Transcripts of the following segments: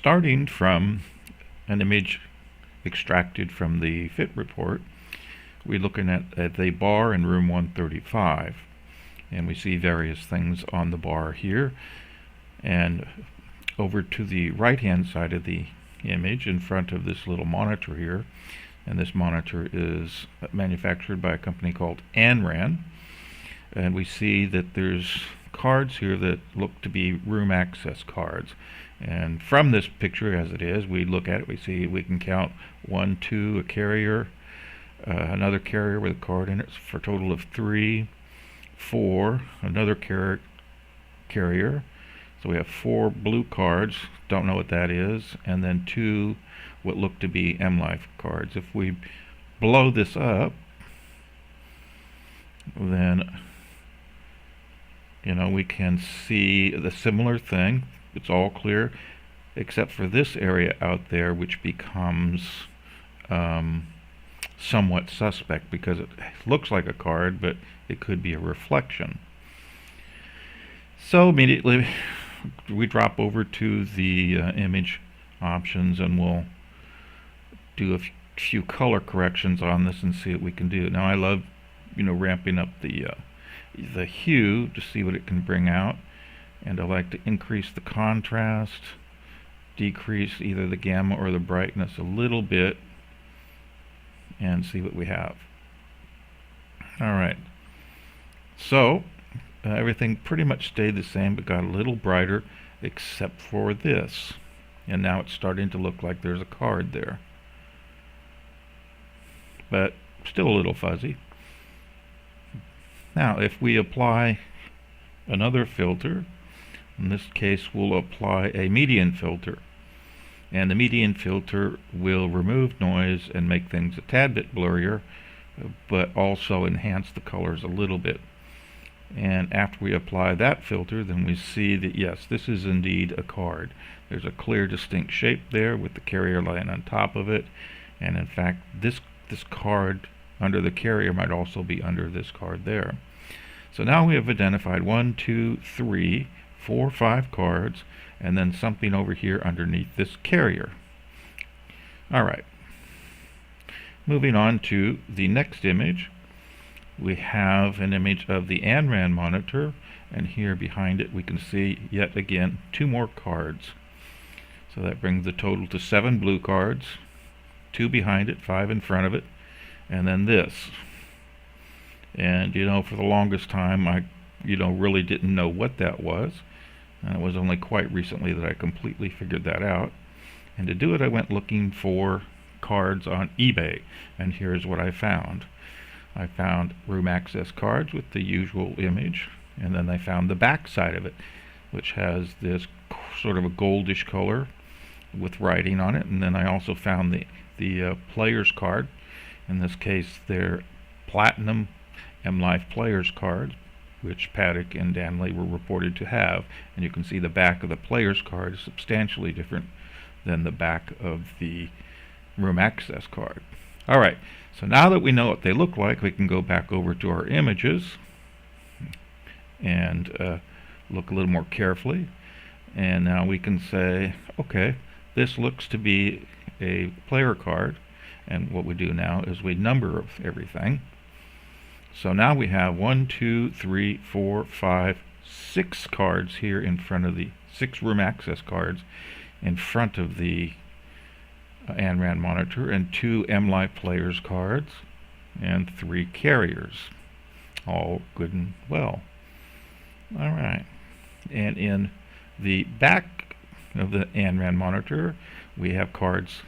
starting from an image extracted from the fit report, we're looking at the bar in room 135, and we see various things on the bar here. And over to the right hand side of the image, in front of this little monitor here, and this monitor is manufactured by a company called Anran, and we see that there's cards here that look to be room access cards. And from this picture as it is, we look at it, we see we can count 1, 2, a carrier, another carrier with a card in it for a total of 3, 4, another carrier. So we have 4 blue cards, don't know what that is, and then 2 what look to be M-Life cards. If we blow this up, then we can see the similar thing. It's all clear except for this area out there, which becomes somewhat suspect because it looks like a card, but it could be a reflection. So immediately we drop over to the image options, and we'll do a few color corrections on this and see what we can do. Now I love ramping up the hue to see what it can bring out, and I like to increase the contrast, decrease either the gamma or the brightness a little bit, and see what we have. Alright, so everything pretty much stayed the same but got a little brighter except for this, and now it's starting to look like there's a card there, but still a little fuzzy. Now if we apply another filter, in this case we'll apply a median filter, and the median filter will remove noise and make things a tad bit blurrier, but also enhance the colors a little bit. And after we apply that filter, then we see that yes, this is indeed a card. There's a clear distinct shape there with the carrier line on top of it, and in fact this card under the carrier might also be under this card there. So now we have identified 1, 2, 3, 4, 5 cards, and then something over here underneath this carrier. Alright, moving on to the next image, we have an image of the Anran monitor, and here behind it we can see yet again 2 more cards. So that brings the total to 7 blue cards, 2 behind it, 5 in front of it, and then this. And for the longest time I really didn't know what that was, and it was only quite recently that I completely figured that out. And to do it I went looking for cards on eBay, and here's what I found. I found room access cards with the usual image, and then I found the back side of it, which has this sort of a goldish color with writing on it. And then I also found the player's card. In this case they're platinum M-Life players cards, which Paddock and Danley were reported to have, and you can see the back of the player's card is substantially different than the back of the room access card. Alright, so now that we know what they look like, we can go back over to our images and look a little more carefully, and now we can say, okay, this looks to be a player card, and what we do now is we number everything. So now we have 1, 2, 3, 4, 5, 6 cards here in front of the 6 room access cards in front of the Anran monitor, and 2 M-Life players cards, and 3 carriers. All good and well. Alright, and in the back of the Anran monitor we have cards,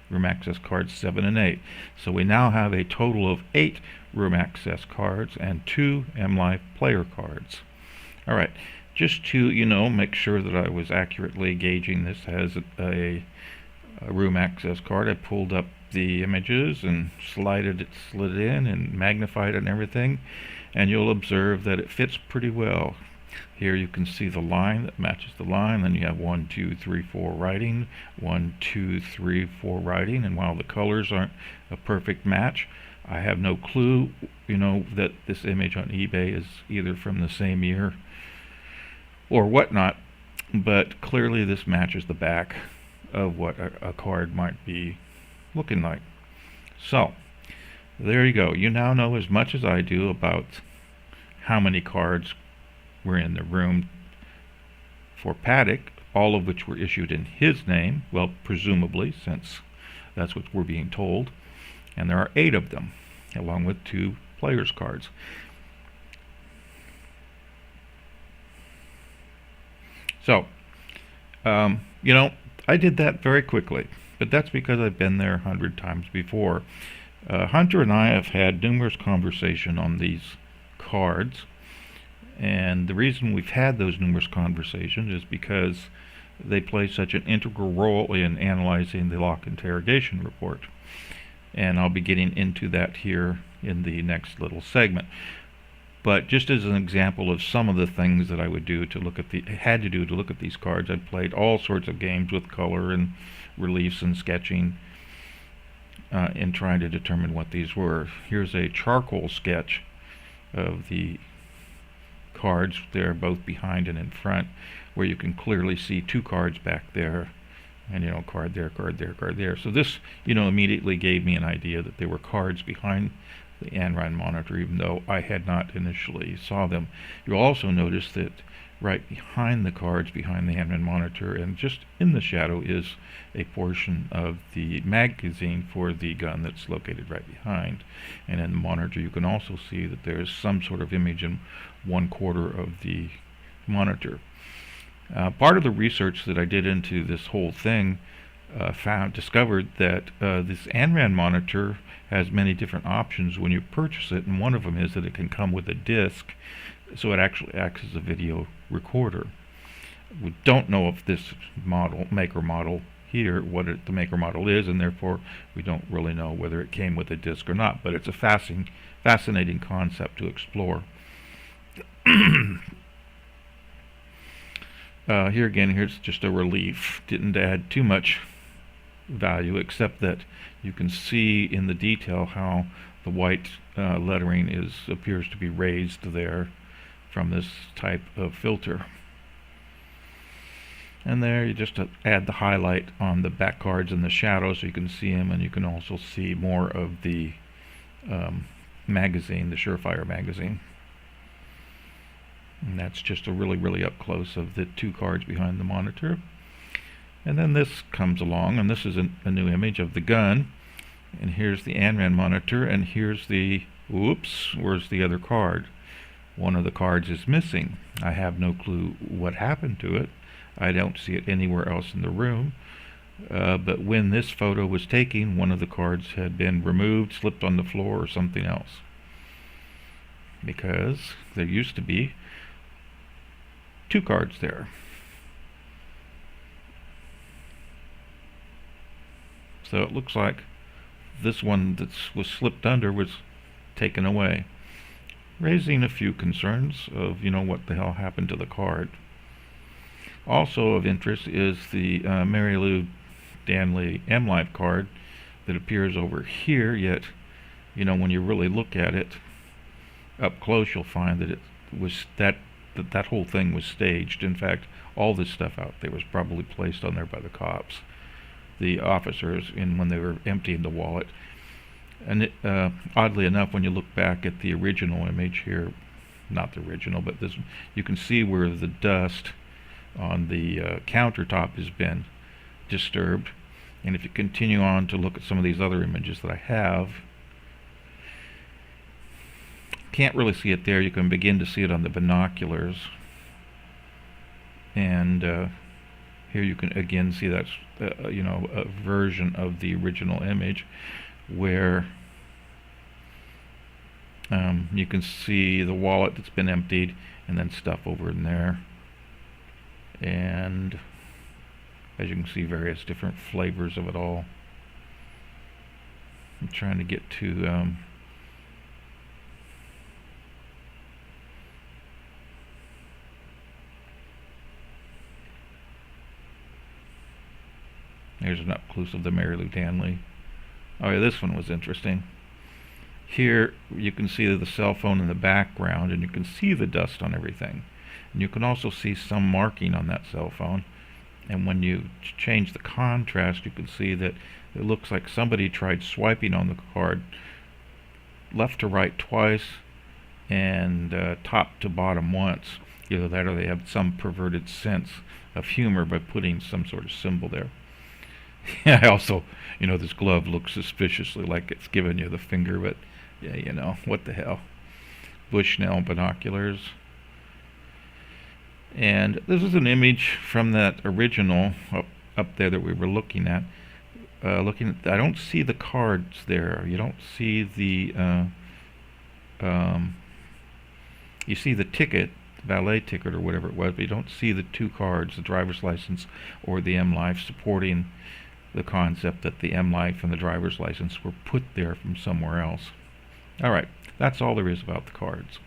room access cards 7 and 8. So we now have a total of 8 room access cards and 2 M-Life player cards. Alright, just to make sure that I was accurately gauging this as a room access card, I pulled up the images and slid it in and magnified it and everything, and you'll observe that it fits pretty well. Here you can see the line that matches the line, then you have 1, 2, 3, 4 writing, 1, 2, 3, 4 writing, and while the colors aren't a perfect match, I have no clue, that this image on eBay is either from the same year or whatnot, but clearly this matches the back of what a card might be looking like. So, there you go. You now know as much as I do about how many cards were in the room for Paddock, all of which were issued in his name, well, presumably, since that's what we're being told. And there are 8 of them, along with 2 players' cards. So, I did that very quickly, but that's because I've been there 100 times before. Hunter and I have had numerous conversations on these cards, and the reason we've had those numerous conversations is because they play such an integral role in analyzing the lock interrogation report. And I'll be getting into that here in the next little segment. But just as an example of some of the things that I would do to look at had to do to look at these cards, I'd played all sorts of games with color and reliefs and sketching in trying to determine what these were. Here's a charcoal sketch of the cards there, both behind and in front, where you can clearly see 2 cards back there, and card there, card there, card there. So this immediately gave me an idea that there were cards behind the Anran monitor, even though I had not initially saw them. You'll also notice that right behind the cards, behind the Anran monitor, and just in the shadow, is a portion of the magazine for the gun that's located right behind. And in the monitor, you can also see that there's some sort of image in 1/4 of the monitor. Part of the research that I did into this whole thing discovered that this Anran monitor has many different options when you purchase it, and one of them is that it can come with a disc, so it actually acts as a video recorder. We don't know if this maker model here, what the maker model is, and therefore we don't really know whether it came with a disc or not, but it's a fascinating concept to explore. Here again, here's just a relief. Didn't add too much value, except that you can see in the detail how the white lettering appears to be raised there from this type of filter. And there you just add the highlight on the back cards in the shadow so you can see them, and you can also see more of the magazine, the Surefire magazine. And that's just a really up close of the 2 cards behind the monitor. And then this comes along, and this is a new image of the gun. And here's the Anran monitor, and here's where's the other card? One of the cards is missing. I have no clue what happened to it. I don't see it anywhere else in the room. But when this photo was taken, one of the cards had been removed, slipped on the floor, or something else. Because there used to be 2 cards there. So it looks like this one that was slipped under was taken away, raising a few concerns of what the hell happened to the card. Also of interest is the Mary Lou Danley M-Life card that appears over here, yet when you really look at it up close, you'll find that it was that whole thing was staged. In fact, all this stuff out there was probably placed on there by the cops, the officers, when they were emptying the wallet. And oddly enough, when you look back at the original image here, not the original, but this, you can see where the dust on the countertop has been disturbed. And if you continue on to look at some of these other images that I have, can't really see it there. You can begin to see it on the binoculars, and here you can again see that's a version of the original image where you can see the wallet that's been emptied and then stuff over in there, and as you can see, various different flavors of it all. I'm trying to get to here's an up close of the Mary Lou Danley. Oh yeah, this one was interesting. Here you can see the cell phone in the background, and you can see the dust on everything. And you can also see some marking on that cell phone. And when you change the contrast, you can see that it looks like somebody tried swiping on the card left to right twice and top to bottom once. Either that or they have some perverted sense of humor by putting some sort of symbol there. I also, this glove looks suspiciously like it's giving you the finger, but yeah, what the hell. Bushnell binoculars. And this is an image from that original up there that we were looking at. I don't see the cards there. You don't see the you see the ticket, valet ticket or whatever it was, but you don't see the two cards, the driver's license or the M-Life, supporting the concept that the M-Life and the driver's license were put there from somewhere else. Alright, that's all there is about the cards.